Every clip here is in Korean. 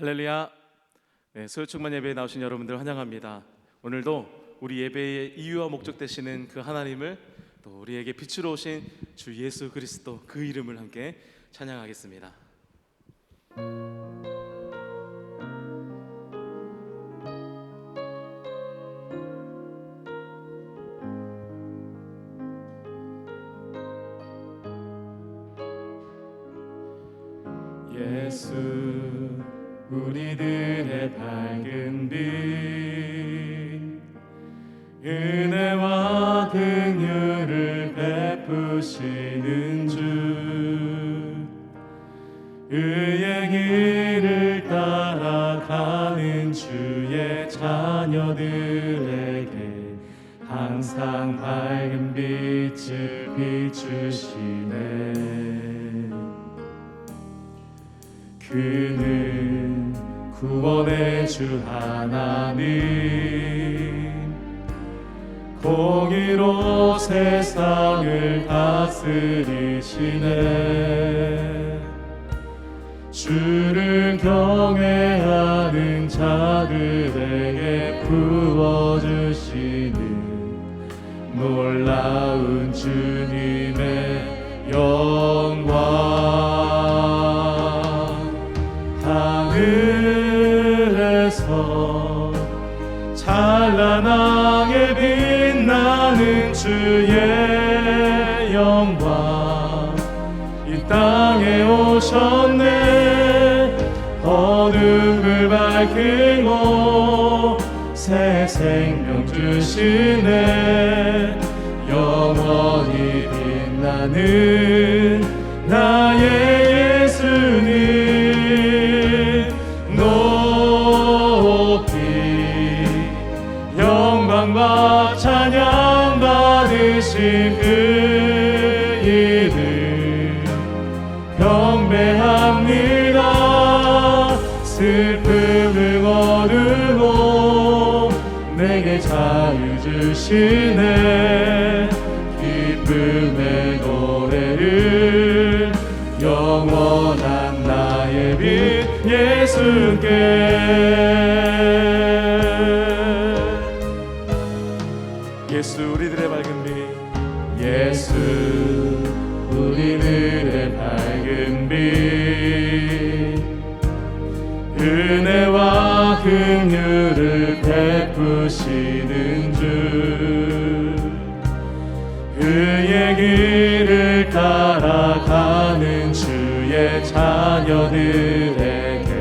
할렐루야. 네, 수요충만 예배에 나오신 여러분들 환영합니다. 오늘도 우리 예배의 이유와 목적 되시는 그 하나님을, 또 우리에게 빛으로 오신 주 예수 그리스도 그 이름을 함께 찬양하겠습니다. 예수 우리들의 밝은 빛, 은혜와 긍휼을 베푸시는 주, 의의 길을 따라가는 주의 자녀들에게 항상 밝은 빛을 비추시네. 그는 구원의 주 하나님, 공의로 세상을 다스리시네. 주를 경외하는 자들에게 부어주시는 놀라운 주님의 영광. 하늘에서 찬란하게 빛나는 주의 영광, 이 땅에 오셨네. 어둠을 밝히고 새 생명 주시네. 영원히 빛나는 나의 예수님, 높이 영광과 찬양 받으신 그 이름 경배합니다. 슬픔을 거두고 내게 자유 주시네. 기쁨의 노래를 영원한 나의 빛 예수께. 예수 우리들의 밝은 빛, 예수 우리들의 밝은 빛, 은혜와 긍휼을 베푸시는 주, 의의 길을 따라가는 주의 자녀들에게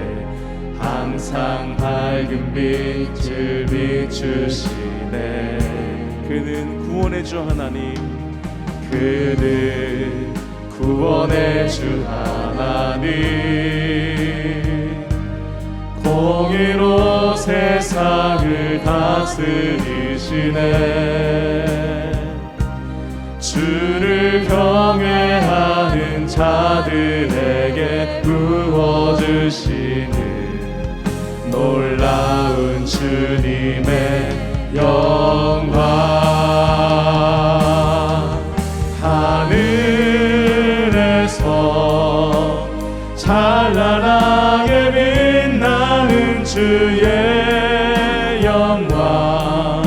항상 밝은 빛을 비추시네. 그는 구원의 주 하나님, 그는 구원의 주 하나님, 공의로 세상을 다스리시네. 주를 경외하는 자들에게 부어주시는 놀라운 주님의 영광. 하늘에서 찬란하게 빛나는 주의 영광,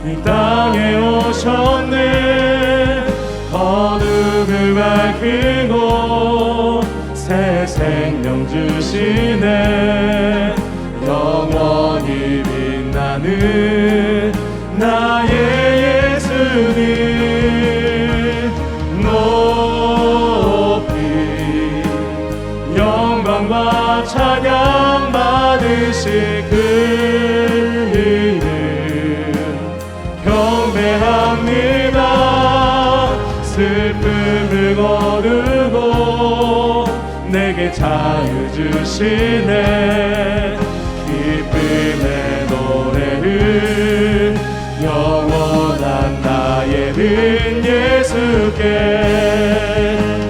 이 땅에 오셨네. 어둠을 밝히고 새 생명 주시네. 영원히 빛나는 나의 예수님, 높이 영광과 찬양 받으실 그 이름 경배합니다. 슬픔을 거두고 내게 자유 주시네. 기쁨의 노래를 영원한 나의 빛 예수께.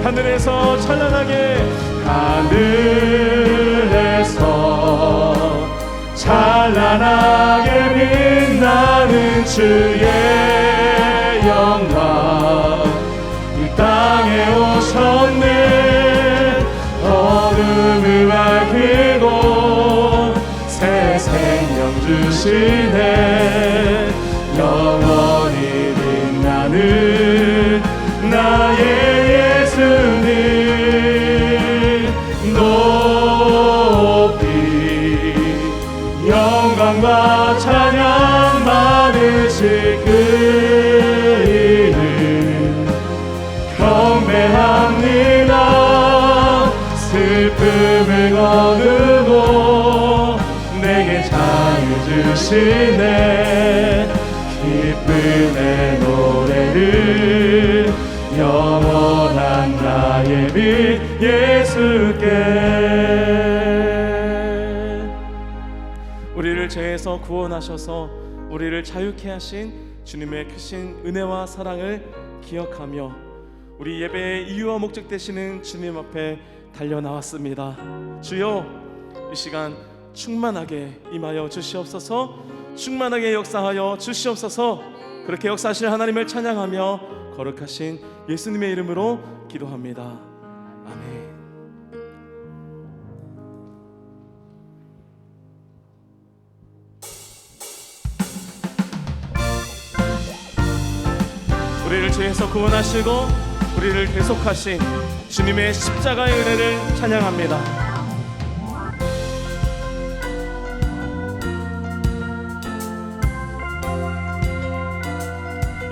하늘에서 찬란하게, 하늘에서 찬란하게 빛나는 주의 영광, 이 땅에 오셨네. 어둠을 밝히고 찾으시네. 영원히 빛나는 나의 예수님 높이 영광과 찬양 받으실 그 이름 경배합니다. 슬픔을 거두고 내게 자유 주시네. 기쁨의 노래를 영원한 나의 빛 예수께. 우리를 죄에서 구원하셔서 우리를 자유케 하신 주님의 크신 은혜와 사랑을 기억하며 우리 예배의 이유와 목적 되시는 주님 앞에 달려나왔습니다. 주여, 이 시간 충만하게 임하여 주시옵소서. 충만하게 역사하여 주시옵소서. 그렇게 역사하실 하나님을 찬양하며 거룩하신 예수님의 이름으로 기도합니다. 아멘. 우리를 죄에서 구원하시고 우리를 대속하신 주님의 십자가의 은혜를 찬양합니다.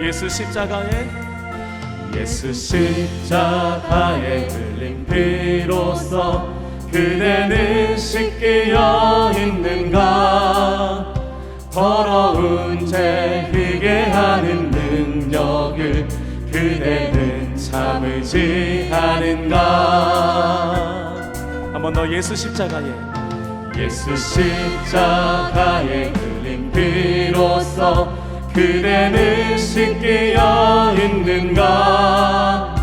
예수 십자가에 흘린 피로써 그대는 씻기어 있는가. 더러운 죄 희게 하는 능력을 그대는 참으지 않은가. 한 번 더. 예수 십자가에 흘린 피로써 그대는 씻기어 있는가.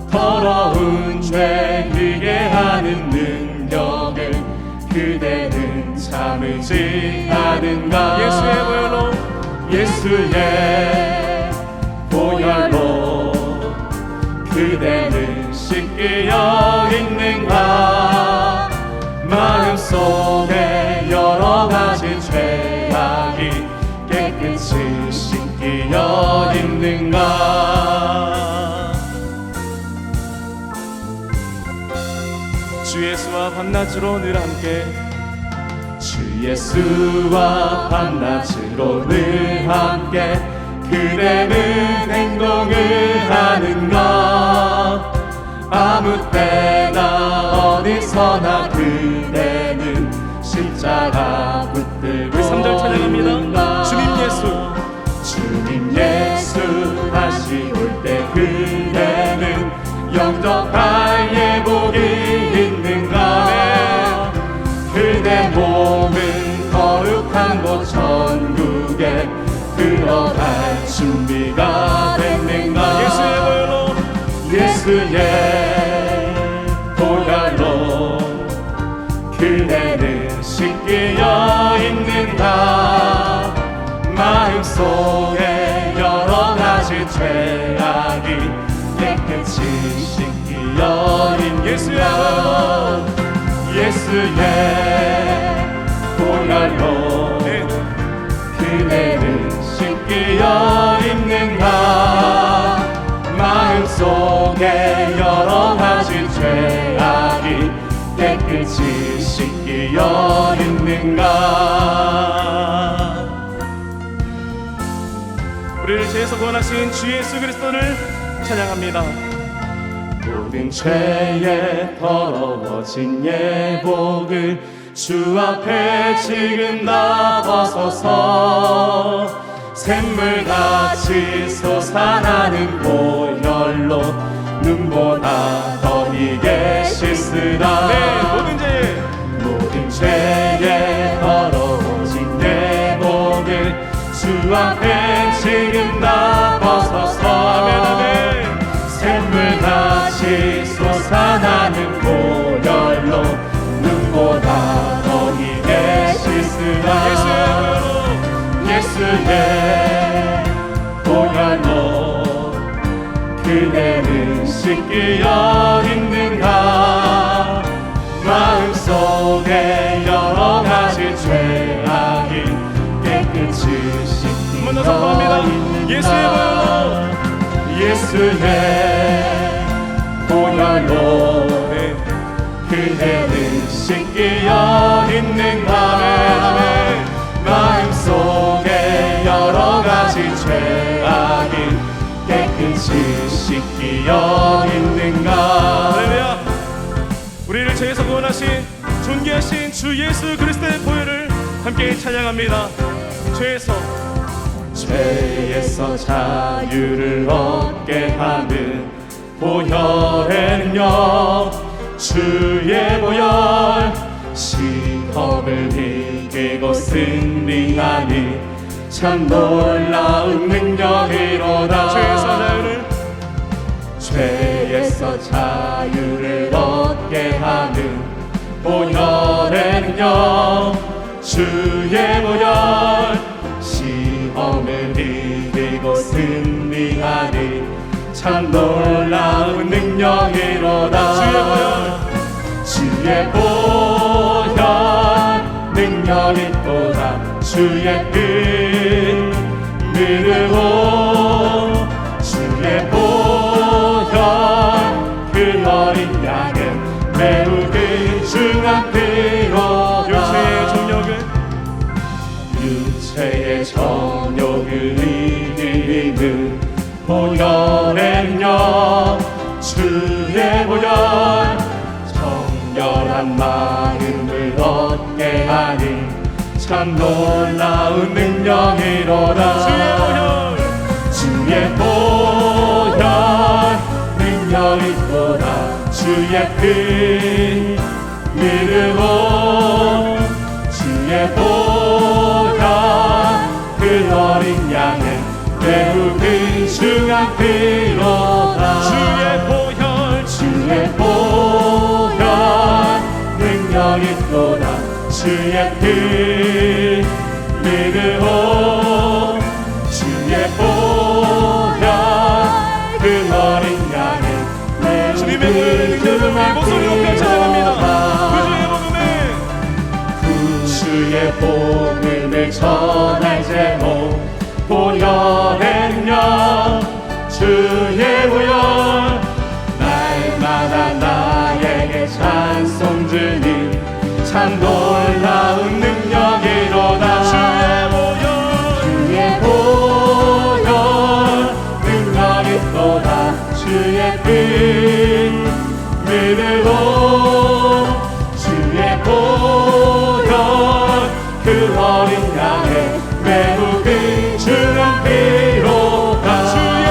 더러운 죄 희게 하는 능력을 그대는 참으지 않은가. 예수의 보혈로 그대는 씻기어 있는가. 마음속에 여러 가지 죄악이 깨끗이 씻기어 있는가. 주 예수와 밤낮으로 늘 함께 그대는 행동을 하는가. 아무 때나 어디서나 그대는 십자가 붙들고. 3절 찬양입니다. 주님 예수 다시 올 때 그대는 영접할 예복이 있는가. 그대 몸은 거룩한 곳 천국에 들어갈 준비가 됐는가. 예수의 보혈로 그대는 씻기어 있는가. 마음속에 여러 가지 죄악이 깨끗이 씻기어 있는가. 예수의 보혈로 그대는 씻기어 있는가. 마음속에 여러 가지 죄악이 깨끗이 씻기어 있는가. 우리를 죄에서 구원하신 주 예수 그리스도를 찬양합니다. 모든 죄에 더러워진 예복을 주 앞에 지금 다 벗어서 샘물같이 솟아나는 보혈로 눈보다 더 희게 씻으라. 모든 죄에 더러워진 예복을 주 앞에 지금 다 벗어서 샘물같이 솟아나는 보혈로 눈보다 더 희게 씻으라. 예수의 보혈로 그대는 씻기어 있는가. 마음속에 여러 가지 죄악이 예수의 보혈로 그대는 씻기어 있는가. 마음속에 여러 가지 죄악이 깨끗이 씻기어 있는가. 할렐루야. 우리를 죄에서 구원하신 존귀하신 주 예수 그리스도의 보혈을 함께 찬양합니다. 죄에서 자유를 얻게 하는 보혈의 능력, 주의 보혈 시험을 이기고 승리하니 참 놀라운 능력이로다. 죄에서 자유를 얻게 하는 보혈의 능력, 주의 보혈 시험을 이기고 승리하니 참 놀라운 능력이로다. 주의 보혈 능력이 또다. 주의 피 믿으오. 주의 보혈 그 어린 양은 매우 귀중한 피로다. 육체의 정욕을 이기는 보혈의 능력, 주의 보혈 정결한 마음을 얻게 하니 참 놀라운 능력이로다. 주의 보혈 능력이 또다. 주의 피 믿으오. 주의 보혈 그 어린 양은 매우 귀중한 피로다. 주의 보혈 능력이 또다. 주의 피 믿으오. 주의 보혈 그 어린 양은 매우 귀중한 피로다. 주의 복음을 전할 제목 보혈의 능력, 주의 보혈 날마다 나에게 찬송 주니 참 놀라운 능력이로다. 주의 보혈 능력이 또다. 주의 피 믿으오. 주의 보혈 그 어린 양의 매우 귀중한 피로다. 주의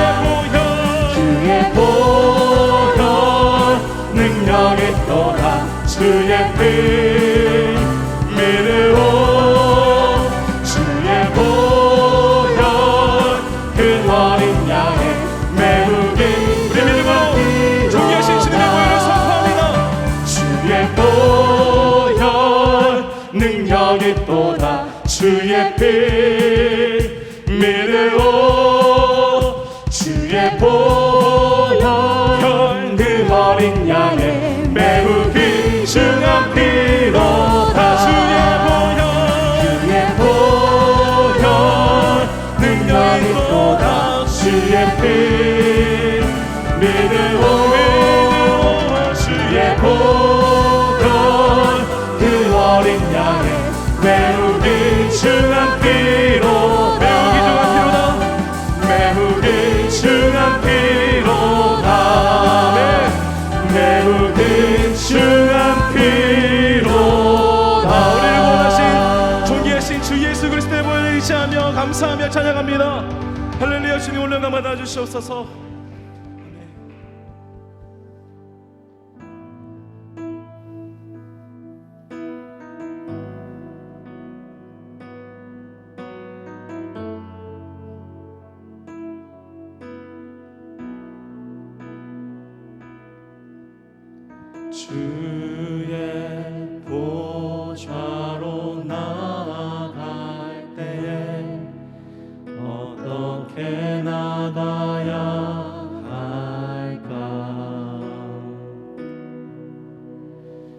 보혈 능력이 또다. 주의 피 믿으오. 주의 보혈 그 어린 양의 매우 귀중한 피로다. 존귀하신 주님의 보혈을 선포합니다. 주의 보혈 능력이 또다. 주의 피 믿으오. 주의 보혈 그 어린 양의 매우 귀중한 피로다. 주의 보혈 능력이 또다. 주의 피 믿으오. 주의 보혈 그 어린 양의 매우 귀중한 피로다. 매우 귀중한 피로다. 매우 귀중한 피로다. 우리를 원하신 존귀하신 주 예수 그리스도의 보혈을 의지하며 감사하며 찬양합니다. 할렐루야. 주님 올려가 받아주시옵소서. 주의 보좌로 나아갈 때에 어떻게 나가야 할까?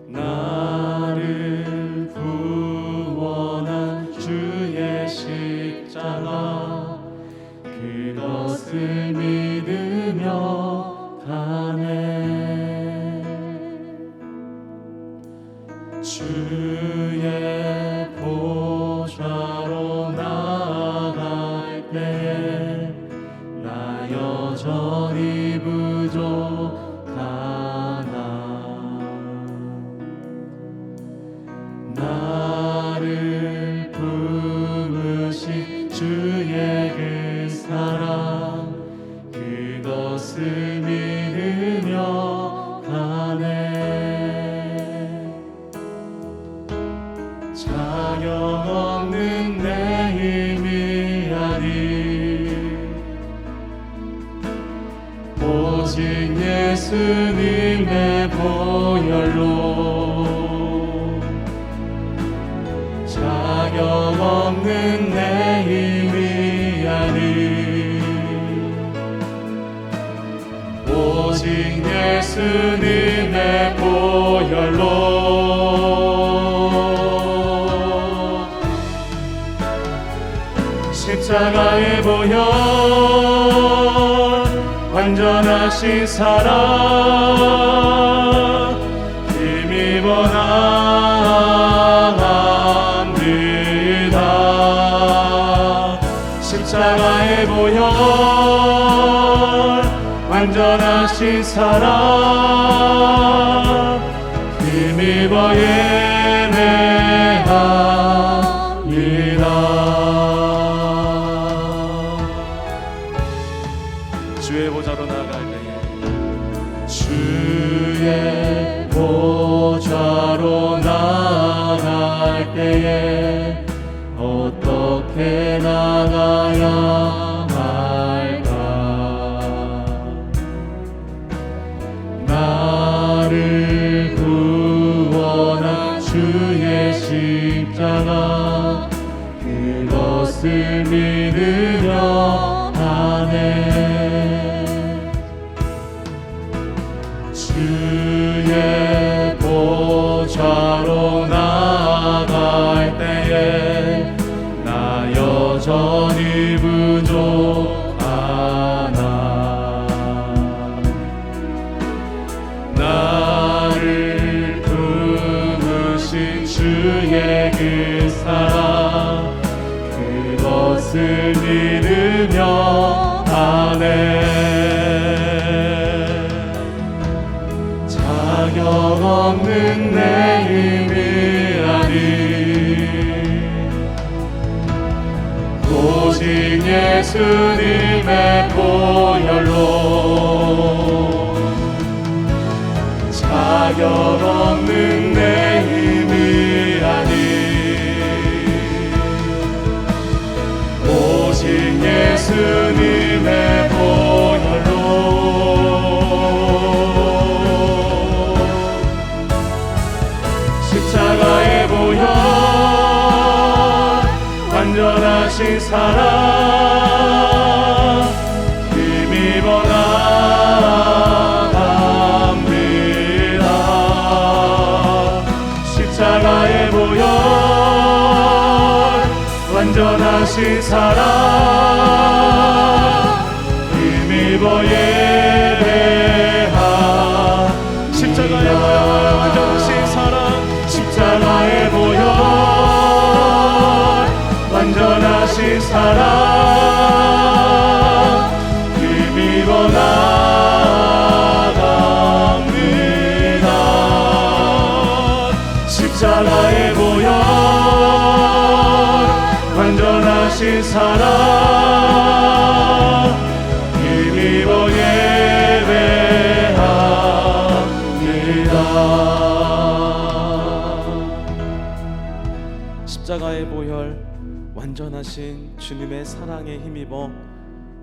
나를 구원한 주의 십자가 그 예수님의 보혈로 자격 없는 내 힘이 아니 오직 예수님의 보혈로 십자가의 보혈 완전하신 사랑 힘입어 나갑니다. 십자가의 보혈 완전하신 사랑 힘입어 예배합니다. 주의 보좌로 나아갈 때에 주의 보좌로 나아갈 때에 어떻게 나가야 할까? 나를 구원한 주의 십자가 그것을 믿으려 하네. 주의 보좌로 나아갈 때에 나 여전히 부족하나. 나를 부르신 주의 그 사랑 그것을 믿으며 하네. 자격 없는 내 힘이 아니 오직 예수님의 보혈로 자격 없는 내 힘이 아니 오직 예수님의 보혈로 십자가의 보혈 완전하신 사랑 힘입어 나갑니다. 십자가의 보혈 완전하신 사랑 힘입어 예배합니다. 십자가의 보혈 완전하신 사랑 십자가의 보혈 완전하신 사랑 힘입어 나갑니다. 십자가의 보혈 완전하신 사랑 힘입어 예배합니다. 십자가의 보혈 완전하신 주님의 사랑에 힘입어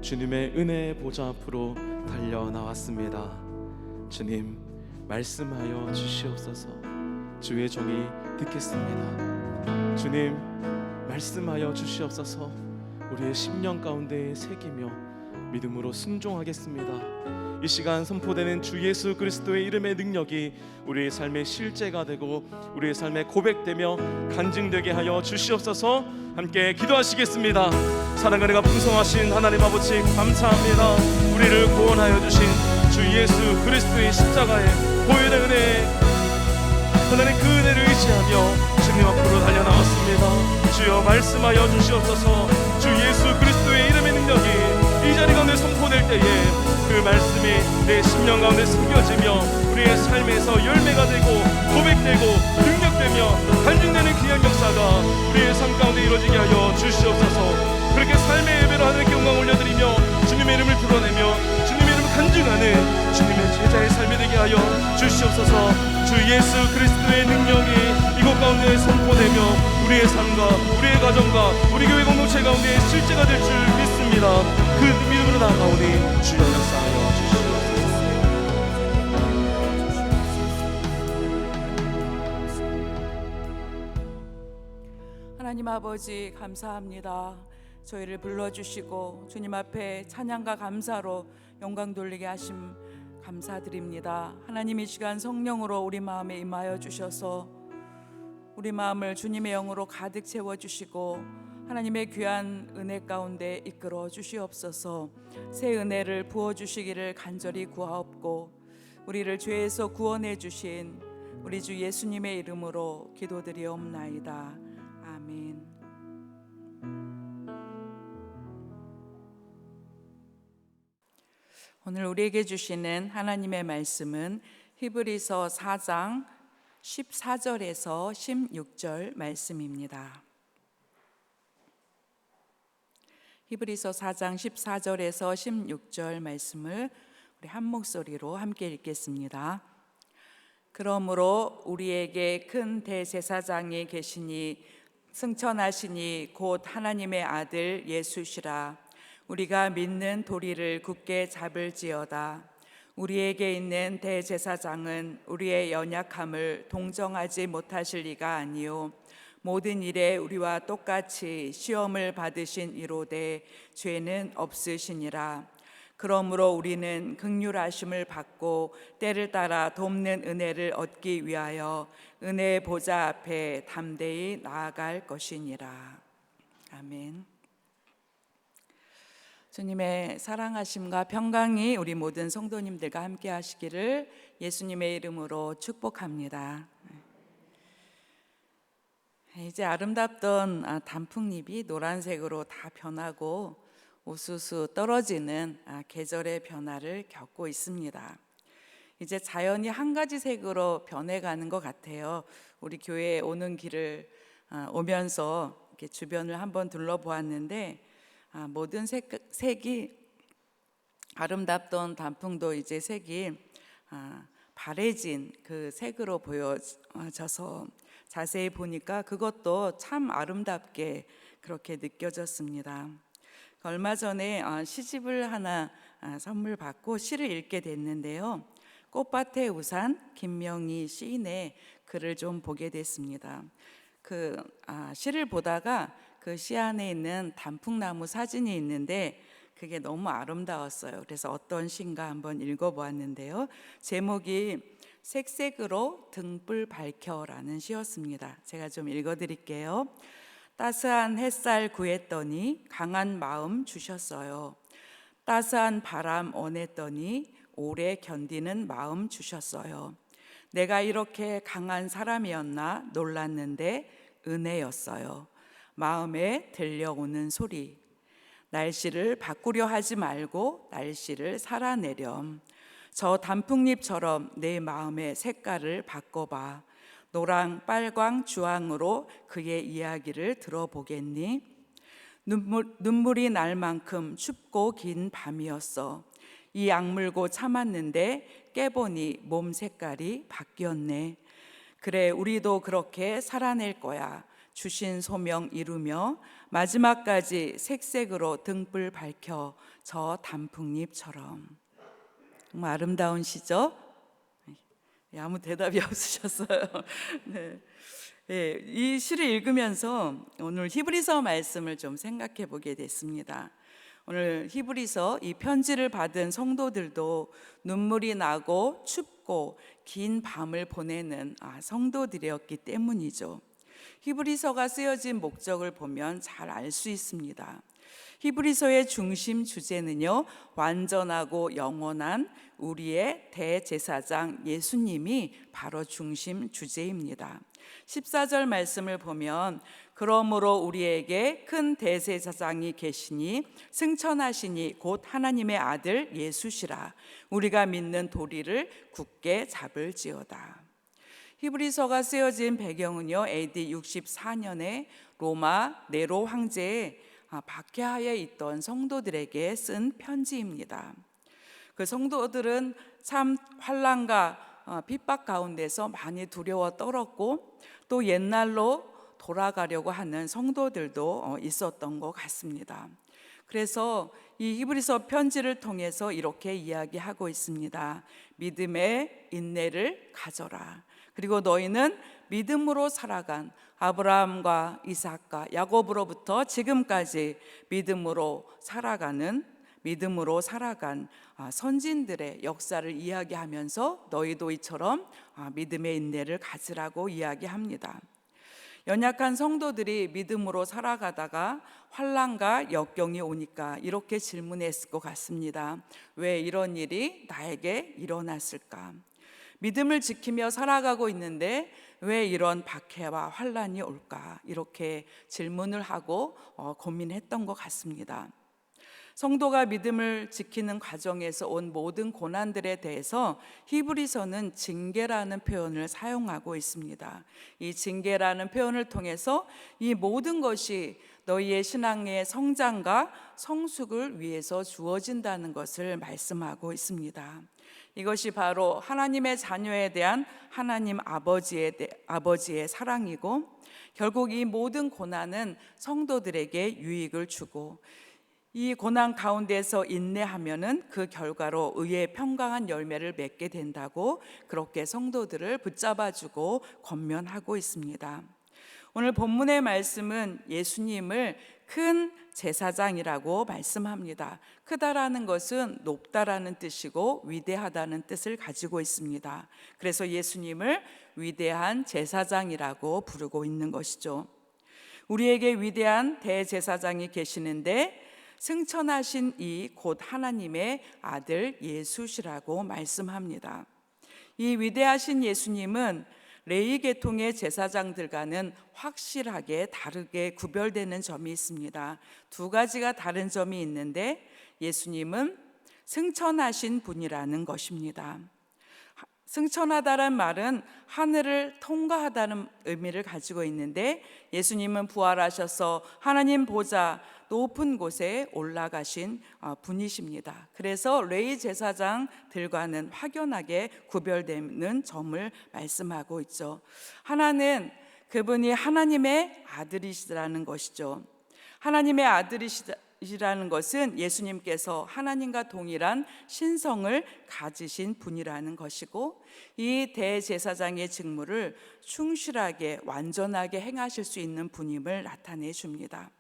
주님의 은혜의 보좌 앞으로 달려 나왔습니다. 주님 말씀하여 주시옵소서. 주의 종이 듣겠습니다. 주님 말씀하여 주시옵소서. 우리의 심령 가운데에 새기며 믿음으로 순종하겠습니다. 이 시간 선포되는 주 예수 그리스도의 이름의 능력이 우리의 삶의 실제가 되고 우리의 삶에 고백되며 간증되게 하여 주시옵소서. 함께 기도하시겠습니다. 사랑과 은혜가 풍성하신 하나님 아버지 감사합니다. 우리를 구원하여 주신 주 예수 그리스도의 십자가의 보혈의 은혜, 하나님 그 은혜를 의지하며 주님 앞으로 달려 나왔습니다. 주여 말씀하여 주시옵소서. 주 예수 그리스도의 이름의 능력이 이 자리 가운데 선포될 때에 그 말씀이 내 심령 가운데 숨겨지며 우리의 삶에서 열매가 되고 고백되고 능력되며 간증되는 귀한 역사가 우리의 삶 가운데 이루어지게 하여 주시옵소서. 그렇게 삶의 예배로 하나님께 영광 올려드리며 주님의 이름을 드러내며 주님의 이름을 간증하는 주님의 제자의 삶이 되게 하여 주시옵소서. 주 예수 그리스도의 능력이 이곳 가운데 선포되며 우리의 삶과 우리의 가정과 우리 교회 공동체 가운데 실제가 될 줄 믿습니다. 그 믿음으로 나아가오니 주여 역사하여 주시옵소서. 하나님 아버지 감사합니다. 저희를 불러주시고 주님 앞에 찬양과 감사로 영광 돌리게 하심 감사드립니다. 하나님 이 시간 성령으로 우리 마음에 임하여 주셔서 우리 마음을 주님의 영으로 가득 채워주시고 하나님의 귀한 은혜 가운데 이끌어 주시옵소서. 새 은혜를 부어주시기를 간절히 구하옵고 우리를 죄에서 구원해 주신 우리 주 예수님의 이름으로 기도드리옵나이다. 아멘. 오늘 우리에게 주시는 하나님의 말씀은 히브리서 4장 14절에서 16절 말씀입니다. 히브리서 4장 14절에서 16절 말씀을 우리 한 목소리로 함께 읽겠습니다. 그러므로 우리에게 큰 대제사장이 계시니 승천하시니 곧 하나님의 아들 예수시라. 우리가 믿는 도리를 굳게 잡을지어다. 우리에게 있는 대제사장은 우리의 연약함을 동정하지 못하실 리가 아니요 모든 일에 우리와 똑같이 시험을 받으신 이로되 죄는 없으시니라. 그러므로 우리는 긍휼하심을 받고 때를 따라 돕는 은혜를 얻기 위하여 은혜의 보좌 앞에 담대히 나아갈 것이니라. 아멘. 주님의 사랑하심과 평강이 우리 모든 성도님들과 함께 하시기를 예수님의 이름으로 축복합니다. 이제 아름답던 단풍잎이 노란색으로 다 변하고 우수수 떨어지는 계절의 변화를 겪고 있습니다. 이제 자연이 한 가지 색으로 변해가는 것 같아요. 우리 교회에 오는 길을 오면서 이렇게 주변을 한번 둘러보았는데 모든 색이 아름답던 단풍도 이제 색이 바래진 그 색으로 보여져서 자세히 보니까 그것도 참 아름답게 그렇게 느껴졌습니다. 얼마 전에 시집을 하나 선물 받고 시를 읽게 됐는데요. 꽃밭의 우산 김명희 시인의 글을 좀 보게 됐습니다. 그 시를 보다가 그 시 안에 있는 단풍나무 사진이 있는데 그게 너무 아름다웠어요. 그래서 어떤 시인가 한번 읽어보았는데요. 제목이 색색으로 등불 밝혀라는 시였습니다. 제가 좀 읽어드릴게요. 따스한 햇살 구했더니 강한 마음 주셨어요. 따스한 바람 원했더니 오래 견디는 마음 주셨어요. 내가 이렇게 강한 사람이었나 놀랐는데 은혜였어요. 마음에 들려오는 소리. 날씨를 바꾸려 하지 말고 날씨를 살아내렴. 저 단풍잎처럼 내 마음의 색깔을 바꿔봐. 노랑, 빨강, 주황으로 그의 이야기를 들어보겠니? 눈물이 날 만큼 춥고 긴 밤이었어. 이 악물고 참았는데 깨보니 몸 색깔이 바뀌었네. 그래, 우리도 그렇게 살아낼 거야. 주신 소명 이루며 마지막까지 색색으로 등불 밝혀 저 단풍잎처럼. 정말 아름다운 시죠? 아무 대답이 없으셨어요. 네. 이 시를 읽으면서 오늘 히브리서 말씀을 좀 생각해 보게 됐습니다. 오늘 히브리서 이 편지를 받은 성도들도 눈물이 나고 춥고 긴 밤을 보내는 성도들이었기 때문이죠. 히브리서가 쓰여진 목적을 보면 잘 알 수 있습니다. 히브리서의 중심 주제는요, 완전하고 영원한 우리의 대제사장 예수님이 바로 중심 주제입니다. 14절 말씀을 보면 그러므로 우리에게 큰 대제사장이 계시니 승천하시니 곧 하나님의 아들 예수시라. 우리가 믿는 도리를 굳게 잡을지어다. 히브리서가 쓰여진 배경은요, AD 64년에 로마 네로 황제의 박해하에 있던 성도들에게 쓴 편지입니다. 그 성도들은 참 환난과 핍박 가운데서 많이 두려워 떨었고 또 옛날로 돌아가려고 하는 성도들도 있었던 것 같습니다. 그래서 이 히브리서 편지를 통해서 이렇게 이야기하고 있습니다. 믿음의 인내를 가져라. 그리고 너희는 믿음으로 살아간 아브라함과 이삭과 야곱으로부터 지금까지 믿음으로 살아간 선진들의 역사를 이야기하면서 너희도 이처럼 믿음의 인내를 가지라고 이야기합니다. 연약한 성도들이 믿음으로 살아가다가 환난과 역경이 오니까 이렇게 질문했을 것 같습니다. 왜 이런 일이 나에게 일어났을까? 믿음을 지키며 살아가고 있는데 왜 이런 박해와 환난이 올까? 이렇게 질문을 하고 고민했던 것 같습니다. 성도가 믿음을 지키는 과정에서 온 모든 고난들에 대해서 히브리서는 징계라는 표현을 사용하고 있습니다. 이 징계라는 표현을 통해서 이 모든 것이 너희의 신앙의 성장과 성숙을 위해서 주어진다는 것을 말씀하고 있습니다. 이것이 바로 하나님의 자녀에 대한 하나님 아버지의 사랑이고, 결국 이 모든 고난은 성도들에게 유익을 주고, 이 고난 가운데서 인내하면은 그 결과로 의의 평강한 열매를 맺게 된다고 그렇게 성도들을 붙잡아주고 권면하고 있습니다. 오늘 본문의 말씀은 예수님을 큰 제사장이라고 말씀합니다. 크다라는 것은 높다라는 뜻이고 위대하다는 뜻을 가지고 있습니다. 그래서 예수님을 위대한 제사장이라고 부르고 있는 것이죠. 우리에게 위대한 대제사장이 계시는데 승천하신 이 곧 하나님의 아들 예수시라고 말씀합니다. 이 위대하신 예수님은 레위 계통의 제사장들과는 확실하게 다르게 구별되는 점이 있습니다. 두 가지가 다른 점이 있는데 예수님은 승천하신 분이라는 것입니다. 승천하다란 말은 하늘을 통과하다는 의미를 가지고 있는데 예수님은 부활하셔서 하나님 보좌 높은 곳에 올라가신 분이십니다. 그래서 레위 제사장들과는 확연하게 구별되는 점을 말씀하고 있죠. 하나는 그분이 하나님의 아들이시라는 것이죠. 하나님의 아들이시라는 것은 예수님께서 하나님과 동일한 신성을 가지신 분이라는 것이고, 이 대제사장의 직무를 충실하게 완전하게 행하실 수 있는 분임을 나타내 줍니다.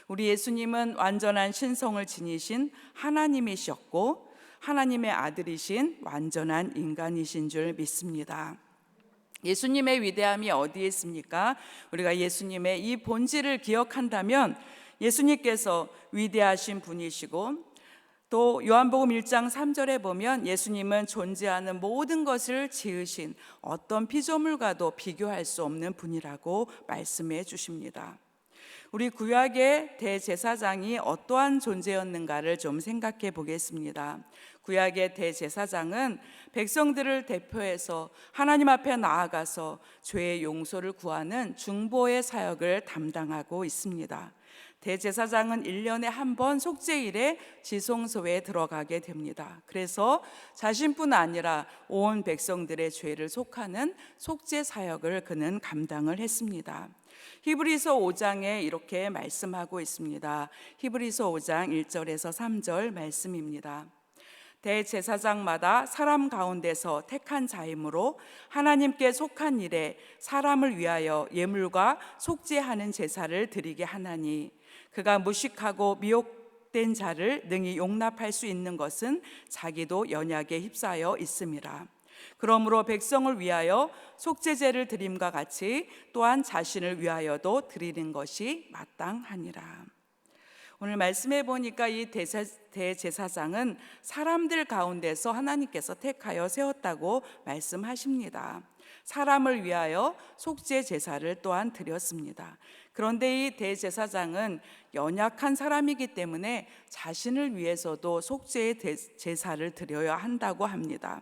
우리 예수님은 완전한 신성을 지니신 하나님이셨고 하나님의 아들이신 완전한 인간이신 줄 믿습니다. 예수님의 위대함이 어디에 있습니까? 우리가 예수님의 이 본질을 기억한다면 예수님께서 위대하신 분이시고, 또 요한복음 1장 3절에 보면 예수님은 존재하는 모든 것을 지으신 어떤 피조물과도 비교할 수 없는 분이라고 말씀해 주십니다. 우리 구약의 대제사장이 어떠한 존재였는가를 좀 생각해 보겠습니다. 구약의 대제사장은 백성들을 대표해서 하나님 앞에 나아가서 죄의 용서를 구하는 중보의 사역을 담당하고 있습니다. 대제사장은 1년에 한 번 속죄일에 지성소에 들어가게 됩니다. 그래서 자신뿐 아니라 온 백성들의 죄를 속하는 속죄 사역을 그는 감당을 했습니다. 히브리서 5장에 이렇게 말씀하고 있습니다. 히브리서 5장 1절에서 3절 말씀입니다. 대제사장마다 사람 가운데서 택한 자이므로 하나님께 속한 일에 사람을 위하여 예물과 속죄하는 제사를 드리게 하나니, 그가 무식하고 미혹된 자를 능히 용납할 수 있는 것은 자기도 연약에 휩싸여 있음이라. 그러므로 백성을 위하여 속죄제를 드림과 같이 또한 자신을 위하여도 드리는 것이 마땅하니라. 오늘 말씀해 보니까 이 대제사장은 사람들 가운데서 하나님께서 택하여 세웠다고 말씀하십니다. 사람을 위하여 속죄 제사를 또한 드렸습니다. 그런데 이 대제사장은 연약한 사람이기 때문에 자신을 위해서도 속죄의 제사를 드려야 한다고 합니다.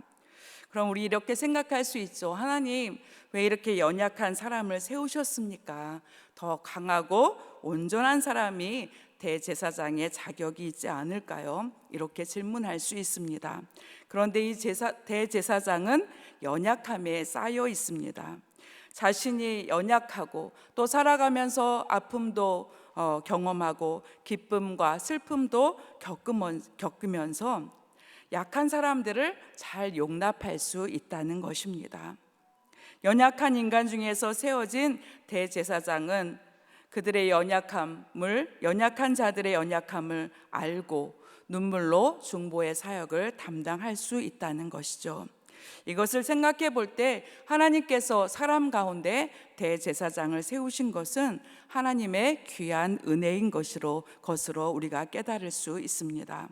그럼 우리 이렇게 생각할 수 있죠. 하나님, 왜 이렇게 연약한 사람을 세우셨습니까? 더 강하고 온전한 사람이 대제사장의 자격이 있지 않을까요? 이렇게 질문할 수 있습니다. 그런데 이 대제사장은 연약함에 쌓여 있습니다. 자신이 연약하고 또 살아가면서 아픔도 경험하고 기쁨과 슬픔도 겪으면서 약한 사람들을 잘 용납할 수 있다는 것입니다. 연약한 인간 중에서 세워진 대제사장은 그들의 연약한 자들의 연약함을 알고 눈물로 중보의 사역을 담당할 수 있다는 것이죠. 이것을 생각해 볼 때 하나님께서 사람 가운데 대제사장을 세우신 것은 하나님의 귀한 은혜인 것으로 우리가 깨달을 수 있습니다.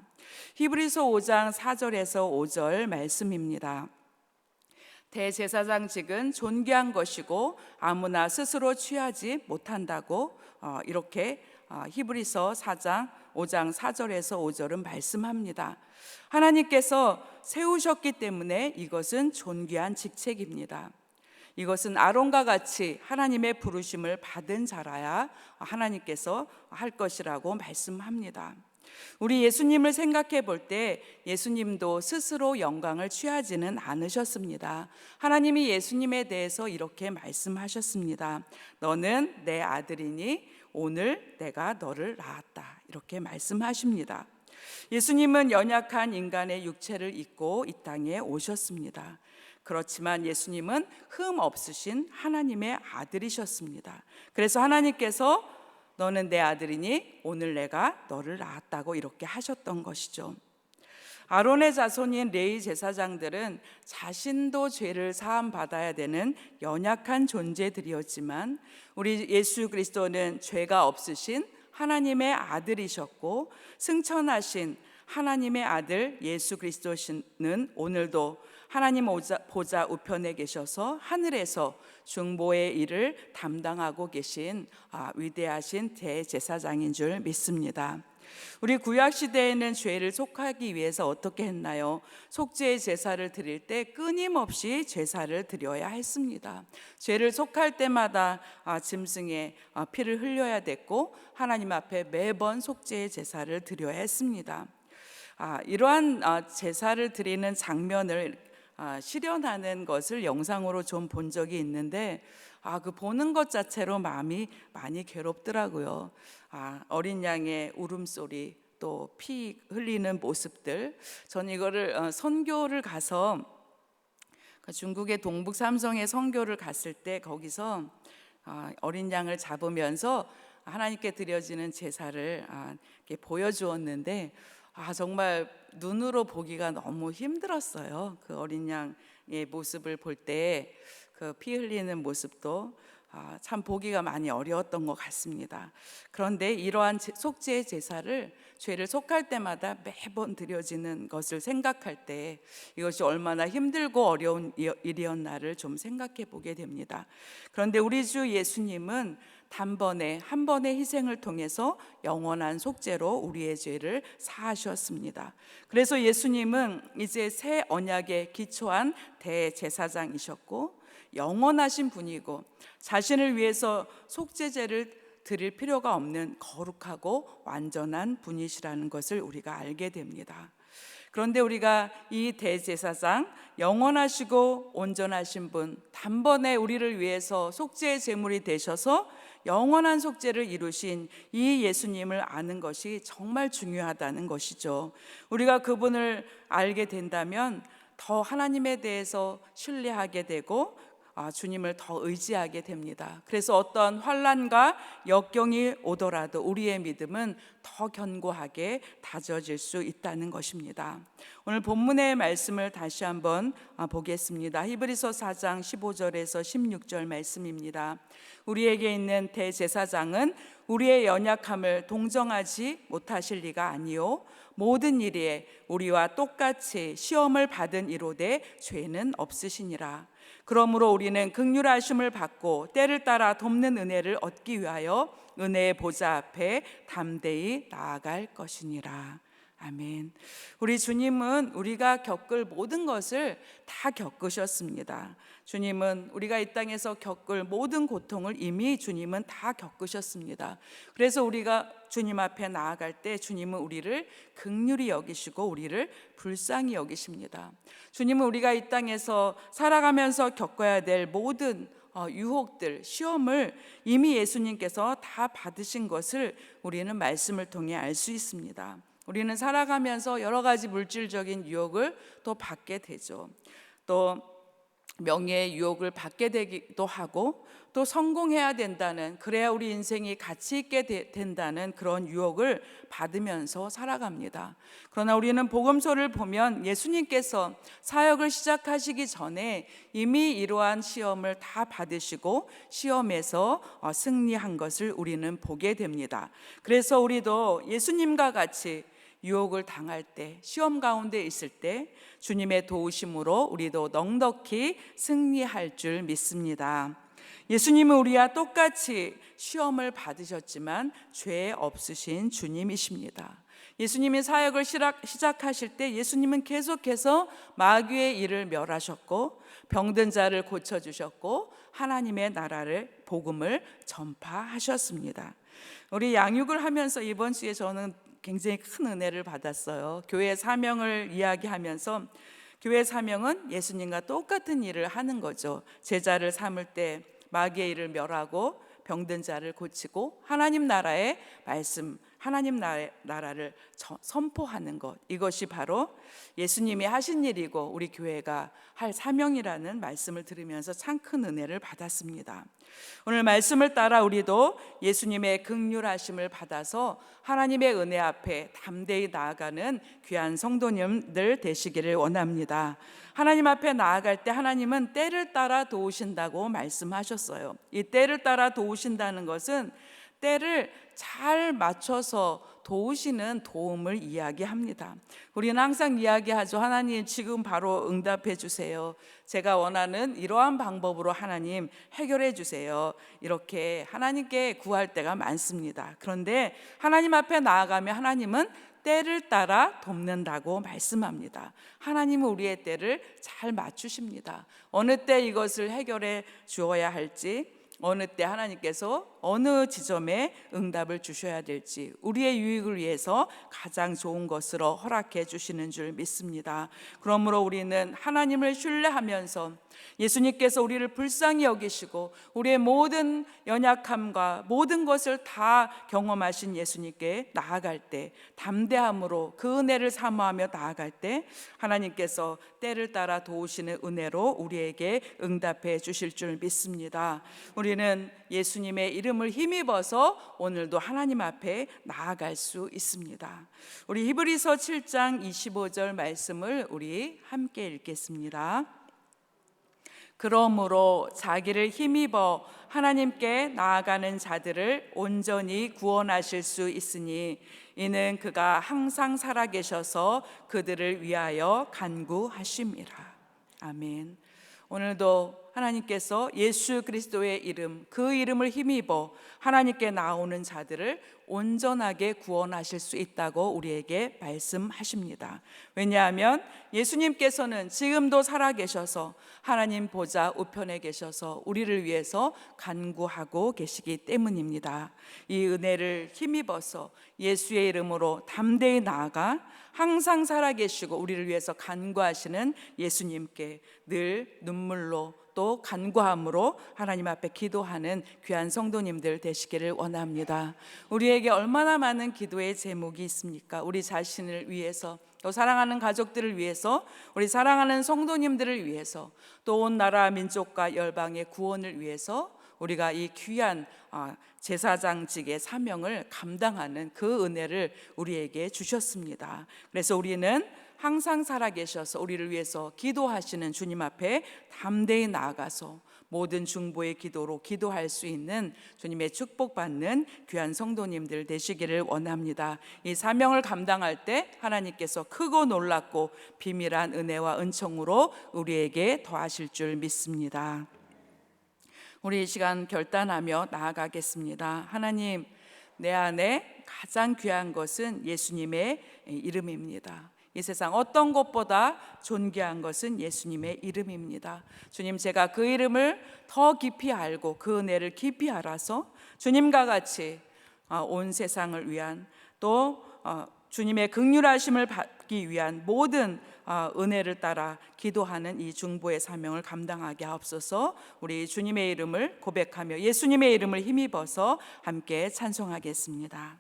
히브리서 5장 4절에서 5절 말씀입니다. 대제사장직은 존귀한 것이고 아무나 스스로 취하지 못한다고 이렇게 히브리서 5장 4절에서 5절은 말씀합니다. 하나님께서 세우셨기 때문에 이것은 존귀한 직책입니다. 이것은 아론과 같이 하나님의 부르심을 받은 자라야 하나님께서 할 것이라고 말씀합니다. 우리 예수님을 생각해 볼 때 예수님도 스스로 영광을 취하지는 않으셨습니다. 하나님이 예수님에 대해서 이렇게 말씀하셨습니다. 너는 내 아들이니 오늘 내가 너를 낳았다. 이렇게 말씀하십니다. 예수님은 연약한 인간의 육체를 입고 이 땅에 오셨습니다. 그렇지만 예수님은 흠 없으신 하나님의 아들이셨습니다. 그래서 하나님께서 너는 내 아들이니 오늘 내가 너를 낳았다고 이렇게 하셨던 것이죠. 아론의 자손인 레위 제사장들은 자신도 죄를 사함 받아야 되는 연약한 존재들이었지만 우리 예수 그리스도는 죄가 없으신 하나님의 아들이셨고 승천하신 하나님의 아들 예수 그리스도는 오늘도 하나님 보좌 우편에 계셔서 하늘에서 중보의 일을 담당하고 계신 위대하신 대제사장인 줄 믿습니다. 우리 구약 시대에는 죄를 속하기 위해서 어떻게 했나요? 속죄의 제사를 드릴 때 끊임없이 제사를 드려야 했습니다. 죄를 속할 때마다 짐승의 피를 흘려야 됐고 하나님 앞에 매번 속죄의 제사를 드려야 했습니다. 이러한 제사를 드리는 장면을 실현하는 것을 영상으로 좀 본 적이 있는데 그 보는 것 자체로 마음이 많이 괴롭더라고요. 어린 양의 울음소리 또 피 흘리는 모습들, 전 이거를 선교를 가서 중국의 동북 삼성에 선교를 갔을 때 거기서 어린 양을 잡으면서 하나님께 드려지는 제사를 이렇게 보여주었는데 정말 눈으로 보기가 너무 힘들었어요. 그 어린 양의 모습을 볼 때 그 피 흘리는 모습도 참 보기가 많이 어려웠던 것 같습니다. 그런데 이러한 속죄의 제사를 죄를 속할 때마다 매번 드려지는 것을 생각할 때 이것이 얼마나 힘들고 어려운 일이었나를 좀 생각해 보게 됩니다. 그런데 우리 주 예수님은 한 번의 희생을 통해서 영원한 속죄로 우리의 죄를 사하셨습니다. 그래서 예수님은 이제 새 언약에 기초한 대제사장이셨고 영원하신 분이고 자신을 위해서 속죄제를 드릴 필요가 없는 거룩하고 완전한 분이시라는 것을 우리가 알게 됩니다. 그런데 우리가 이 대제사장, 영원하시고 온전하신 분, 단번에 우리를 위해서 속죄의 제물이 되셔서 영원한 속죄를 이루신 이 예수님을 아는 것이 정말 중요하다는 것이죠. 우리가 그분을 알게 된다면 더 하나님에 대해서 신뢰하게 되고 주님을 더 의지하게 됩니다. 그래서 어떤 환난과 역경이 오더라도 우리의 믿음은 더 견고하게 다져질 수 있다는 것입니다. 오늘 본문의 말씀을 다시 한번 보겠습니다. 히브리서 4장 15절에서 16절 말씀입니다. 우리에게 있는 대제사장은 우리의 연약함을 동정하지 못하실 리가 아니요 모든 일에 우리와 똑같이 시험을 받은 이로되 죄는 없으시니라. 그러므로 우리는 긍휼하심을 받고 때를 따라 돕는 은혜를 얻기 위하여 은혜의 보좌 앞에 담대히 나아갈 것이니라. 아멘. 우리 주님은 우리가 겪을 모든 것을 다 겪으셨습니다. 주님은 우리가 이 땅에서 겪을 모든 고통을 이미 주님은 다 겪으셨습니다. 그래서 우리가 주님 앞에 나아갈 때 주님은 우리를 긍휼히 여기시고 우리를 불쌍히 여기십니다. 주님은 우리가 이 땅에서 살아가면서 겪어야 될 모든 유혹들, 시험을 이미 예수님께서 다 받으신 것을 우리는 말씀을 통해 알 수 있습니다. 우리는 살아가면서 여러 가지 물질적인 유혹을 또 받게 되죠. 또 명예의 유혹을 받게 되기도 하고 또 성공해야 된다는, 그래야 우리 인생이 가치 있게 된다는 그런 유혹을 받으면서 살아갑니다. 그러나 우리는 복음서를 보면 예수님께서 사역을 시작하시기 전에 이미 이러한 시험을 다 받으시고 시험에서 승리한 것을 우리는 보게 됩니다. 그래서 우리도 예수님과 같이 유혹을 당할 때, 시험 가운데 있을 때 주님의 도우심으로 우리도 넉넉히 승리할 줄 믿습니다. 예수님은 우리와 똑같이 시험을 받으셨지만 죄 없으신 주님이십니다. 예수님이 사역을 시작하실 때 예수님은 계속해서 마귀의 일을 멸하셨고 병든 자를 고쳐주셨고 하나님의 나라를, 복음을 전파하셨습니다. 우리 양육을 하면서 이번 주에 저는 굉장히 큰 은혜를 받았어요. 교회 사명을 이야기하면서 교회 사명은 예수님과 똑같은 일을 하는 거죠. 제자를 삼을 때 마귀의 일을 멸하고 병든 자를 고치고 하나님 나라의 말씀, 하나님 나라를 선포하는 것, 이것이 바로 예수님이 하신 일이고 우리 교회가 할 사명이라는 말씀을 들으면서 참 큰 은혜를 받았습니다. 오늘 말씀을 따라 우리도 예수님의 긍휼하심을 받아서 하나님의 은혜 앞에 담대히 나아가는 귀한 성도님들 되시기를 원합니다. 하나님 앞에 나아갈 때 하나님은 때를 따라 도우신다고 말씀하셨어요. 이 때를 따라 도우신다는 것은 때를 잘 맞춰서 도우시는 도움을 이야기합니다. 우리는 항상 이야기하죠. 하나님 지금 바로 응답해 주세요. 제가 원하는 이러한 방법으로 하나님 해결해 주세요. 이렇게 하나님께 구할 때가 많습니다. 그런데 하나님 앞에 나아가면 하나님은 때를 따라 돕는다고 말씀합니다. 하나님은 우리의 때를 잘 맞추십니다. 어느 때 이것을 해결해 주어야 할지, 어느 때 하나님께서 어느 지점에 응답을 주셔야 될지 우리의 유익을 위해서 가장 좋은 것으로 허락해 주시는 줄 믿습니다. 그러므로 우리는 하나님을 신뢰하면서 예수님께서 우리를 불쌍히 여기시고 우리의 모든 연약함과 모든 것을 다 경험하신 예수님께 나아갈 때, 담대함으로 그 은혜를 사모하며 나아갈 때 하나님께서 때를 따라 도우시는 은혜로 우리에게 응답해 주실 줄 믿습니다. 우리는 예수님의 이름을 힘입어서 오늘도 하나님 앞에 나아갈 수 있습니다. 우리 히브리서 7장 25절 말씀을 우리 함께 읽겠습니다. 그러므로 자기를 힘입어 하나님께 나아가는 자들을 온전히 구원하실 수 있으니 이는 그가 항상 살아계셔서 그들을 위하여 간구하심이라. 아멘. 오늘도 하나님께서 예수 그리스도의 이름, 그 이름을 힘입어 하나님께 나오는 자들을 온전하게 구원하실 수 있다고 우리에게 말씀하십니다. 왜냐하면 예수님께서는 지금도 살아계셔서 하나님 보좌 우편에 계셔서 우리를 위해서 간구하고 계시기 때문입니다. 이 은혜를 힘입어서 예수의 이름으로 담대히 나아가 항상 살아계시고 우리를 위해서 간구하시는 예수님께 늘 눈물로 또 간구함으로 하나님 앞에 기도하는 귀한 성도님들 되시기를 원합니다. 우리에게 얼마나 많은 기도의 제목이 있습니까? 우리 자신을 위해서, 또 사랑하는 가족들을 위해서, 우리 사랑하는 성도님들을 위해서, 또 온 나라 민족과 열방의 구원을 위해서 우리가 이 귀한 제사장직의 사명을 감당하는 그 은혜를 우리에게 주셨습니다. 그래서 우리는 항상 살아계셔서 우리를 위해서 기도하시는 주님 앞에 담대히 나아가서 모든 중보의 기도로 기도할 수 있는 주님의 축복받는 귀한 성도님들 되시기를 원합니다. 이 사명을 감당할 때 하나님께서 크고 놀랍고 비밀한 은혜와 은총으로 우리에게 더하실 줄 믿습니다. 우리 이 시간 결단하며 나아가겠습니다. 하나님, 내 안에 가장 귀한 것은 예수님의 이름입니다. 이 세상 어떤 것보다 존귀한 것은 예수님의 이름입니다. 주님, 제가 그 이름을 더 깊이 알고 그 은혜를 깊이 알아서 주님과 같이 온 세상을 위한 또 주님의 긍휼하심을 받기 위한 모든 은혜를 따라 기도하는 이 중보의 사명을 감당하게 하옵소서. 우리 주님의 이름을 고백하며 예수님의 이름을 힘입어서 함께 찬송하겠습니다.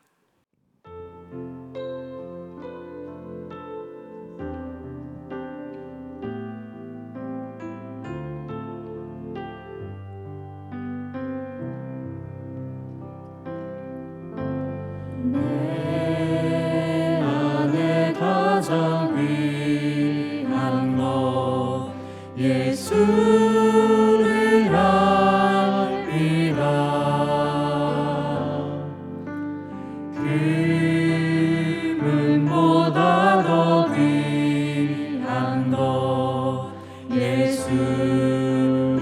예수를 알리라. 금은보다 더 귀한 것 예수를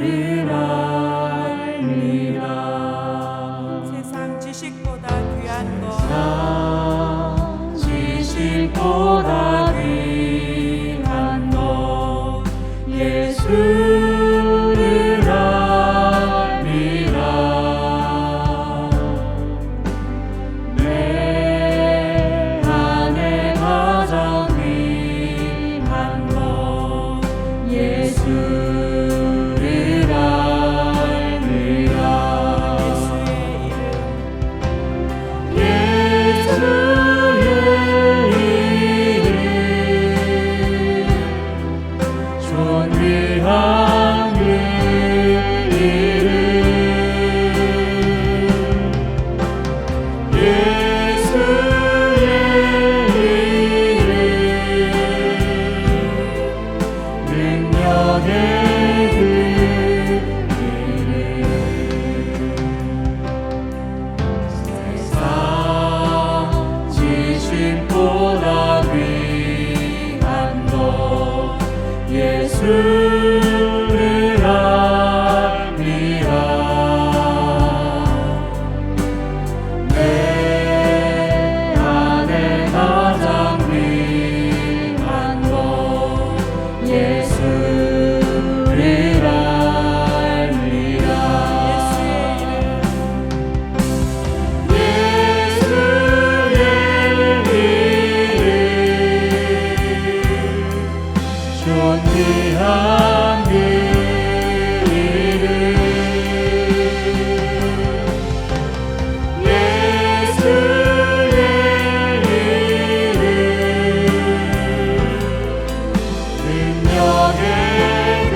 알리라. 세상 지식보다 귀한 것 지식보다 귀한 것 예수를 알리라. 내 안에 가장 귀한 것 예수를 알리라. 예수의 이름 존귀한 그 이름 예수의 이름 능력의 그 이름 세상 지식보다 귀한 것 예수를 알리라. 내 안에 가장 귀한 것 예수를 알리라. 예수의 이름 존귀한 그 이름 예수의 이름 능력의 그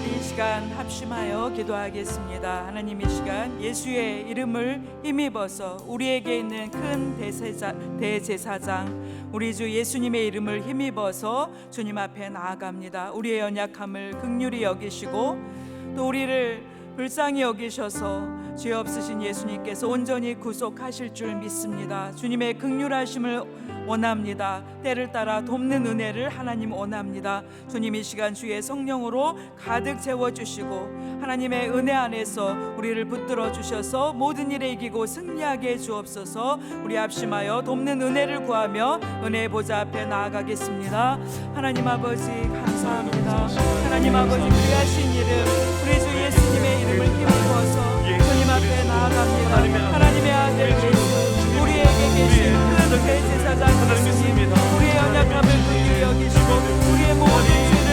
이 시간 합심하여 기도하겠습니다. 하나님, 이 시간 예수의 이름을 힘입어서 우리에게 있는 큰 대제사장 우리 주 예수님의 이름을 힘입어서 주님 앞에 나아갑니다. 우리의 연약함을 긍휼히 여기시고 또 우리를 불쌍히 여기셔서 죄 없으신 예수님께서 온전히 구속하실 줄 믿습니다. 주님의 긍휼하심을 원합니다. 때를 따라 돕는 은혜를 하나님 원합니다. 주님, 이 시간 주의 성령으로 가득 채워주시고 하나님의 은혜 안에서 우리를 붙들어 주셔서 모든 일에 이기고 승리하게 해주옵소서. 우리 합심하여 돕는 은혜를 구하며 은혜의 보좌 앞에 나아가겠습니다. 하나님 아버지 감사합니다. 하나님 아버지 귀하신 이름 우리 주 예수님의 이름을 힘입어서 주님 앞에 나아갑니다. 하나님의 아들 예수 우리에게 계신 큰 대제사장 예수님, 우리의 연약함을 긍휼히 여기시고 우리의 모든 죄를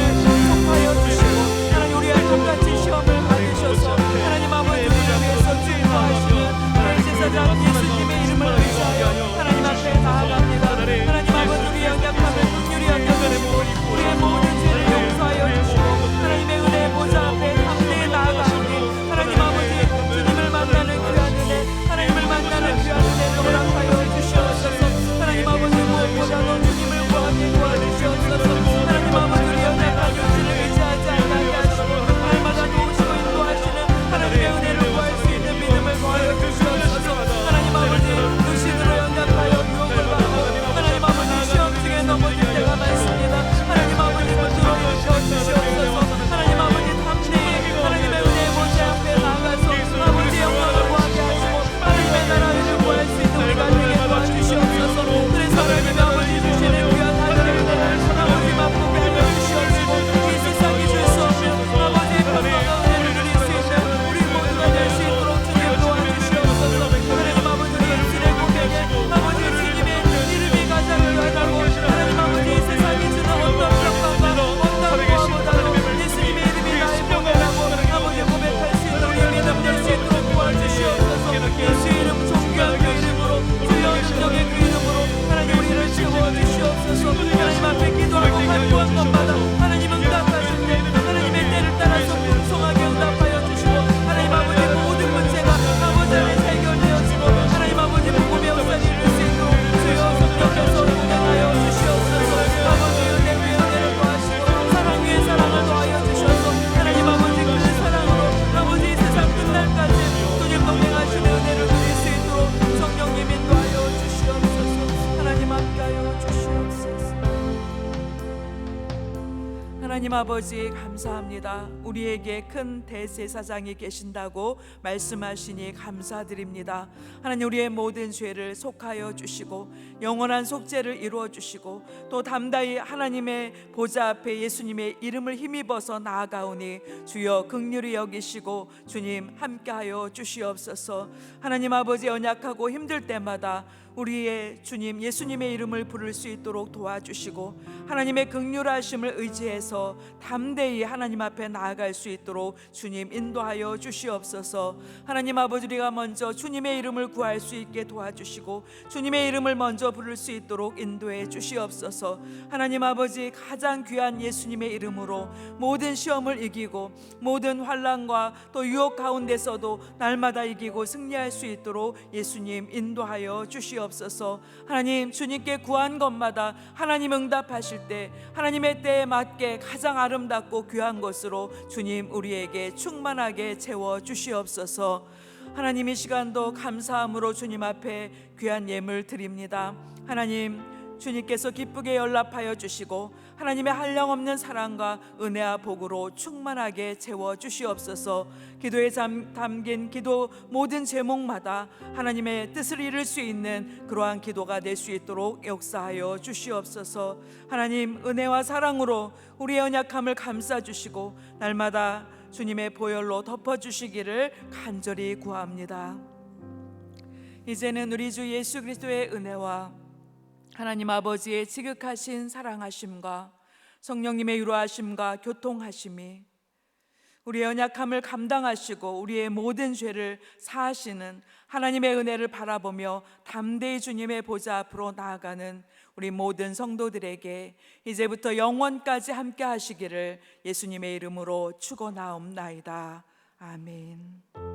속하여 주시고 하나님 우리와 똑같이 시험을 받으셔서 하나님 아버지 우리를 위해서 중보하시는 대제사장 예수님의 이름을 의지하여 하나님 앞에 나아갑니다. 하나님 아버지 우리의 연약함을 긍휼히 여겨주시고 우리의 모든 죄를 용서하여 주시고 하나님의 은혜의 보좌 앞에 담대히 나아가오니 하나님 아버지 주님을 만나는 귀한 은혜 하나님을 만나는 귀한 은혜 허락하여 주시옵소서. 하나님 아버지 무엇보다도 주님을 구하게 도와주시옵소서. 하나님 아버지 우리 연약한 육신을 의지하지 않게 하시고 날마다 도우시고 인도하시는 하나님의 은혜를 구할 수 있는 믿음을 더하여 주시옵소서. 하나님 아버지 육신으로 연약하여 유혹을 받고 하나님 아버지 시험 중에 넘어질 때가 많습니다. 하나님 아버지 붙들어 주시옵소서. 하나님 아버지 담대히 하나님의 은혜의 보좌 앞에 나가서 아버지 영광을 구하게 하시고 하나님의 나라를 구할 수 있는 우리가 되게 도와주시옵소서. 그래서 하나님 아버지 주시는 귀한 하늘의 은혜를 아버지 맛보게 하여 주시옵시고 이 세상이 줄 수 없는 아버지 평강한 은혜를 누릴 수 있는 우리 모두가 될 수 있도록 주님 도와주시옵소서. 하나님 아버지 예수의 고백에 아버지 주님의 이름이 가장 귀하다고 하나님 아버지 이 세상이 주는 어떤 평강과 어떤 무엇보다도 예수님의 이름이 나의 보배라고 아버지 고백할 수 있는 우리 믿음 될 수 있도록 도와주시옵소서. 예수의 이름 존귀한 그 이름으로 주여 능력의 그 이름으로 하나님 우리를 채워주시옵소서. 하나님 앞에 기도하고 간구한 것마다 하나님 응답하실 때 하나님의 때를 따라서 풍성하게 응답하여 주시고 하나님 아버지 모든 문제가 아버지 안에 해결되어지고 하나님 아버지 복음의 역사를 이룰 수 있도록 주여 성령 함께하여 주시옵소서. 하나님 아버지 감사합니다. 우리에게 큰 대제사장이 계신다고 말씀하시니 감사드립니다. 하나님, 우리의 모든 죄를 속하여 주시고 영원한 속죄를 이루어 주시고 또 담다히 하나님의 보좌 앞에 예수님의 이름을 힘입어서 나아가오니 주여 긍휼히 여기시고 주님 함께하여 주시옵소서. 하나님 아버지, 연약하고 힘들 때마다 우리의 주님 예수님의 이름을 부를 수 있도록 도와주시고 하나님의 긍휼하심을 의지해서 담대히 하나님 앞에 나아갈 수 있도록 주님 인도하여 주시옵소서. 하나님 아버지, 우리가 먼저 주님의 이름을 구할 수 있게 도와주시고 주님의 이름을 먼저 부를 수 있도록 인도해 주시옵소서. 하나님 아버지, 가장 귀한 예수님의 이름으로 모든 시험을 이기고 모든 환난과 또 유혹 가운데서도 날마다 이기고 승리할 수 있도록 예수님 인도하여 주시옵소서. 하나님, 주님께 구한 것마다 하나님 응답하실 때 하나님의 때에 맞게 가장 아름답고 귀한 것으로 주님 우리에게 충만하게 채워 주시옵소서. 하나님, 이 시간도 감사함으로 주님 앞에 귀한 예물 드립니다. 하나님, 주님께서 기쁘게 연락하여 주시고 하나님의 한량없는 사랑과 은혜와 복으로 충만하게 채워 주시옵소서. 기도에 담긴 기도 모든 제목마다 하나님의 뜻을 이룰 수 있는 그러한 기도가 될 수 있도록 역사하여 주시옵소서. 하나님, 은혜와 사랑으로 우리의 연약함을 감싸 주시고 날마다 주님의 보혈로 덮어주시기를 간절히 구합니다. 이제는 우리 주 예수 그리스도의 은혜와 하나님 아버지의 지극하신 사랑하심과 성령님의 위로하심과 교통하심이 우리의 연약함을 감당하시고 우리의 모든 죄를 사하시는 하나님의 은혜를 바라보며 담대히 주님의 보좌 앞으로 나아가는 우리 모든 성도들에게 이제부터 영원까지 함께 하시기를 예수님의 이름으로 축원하옵나이다. 아멘.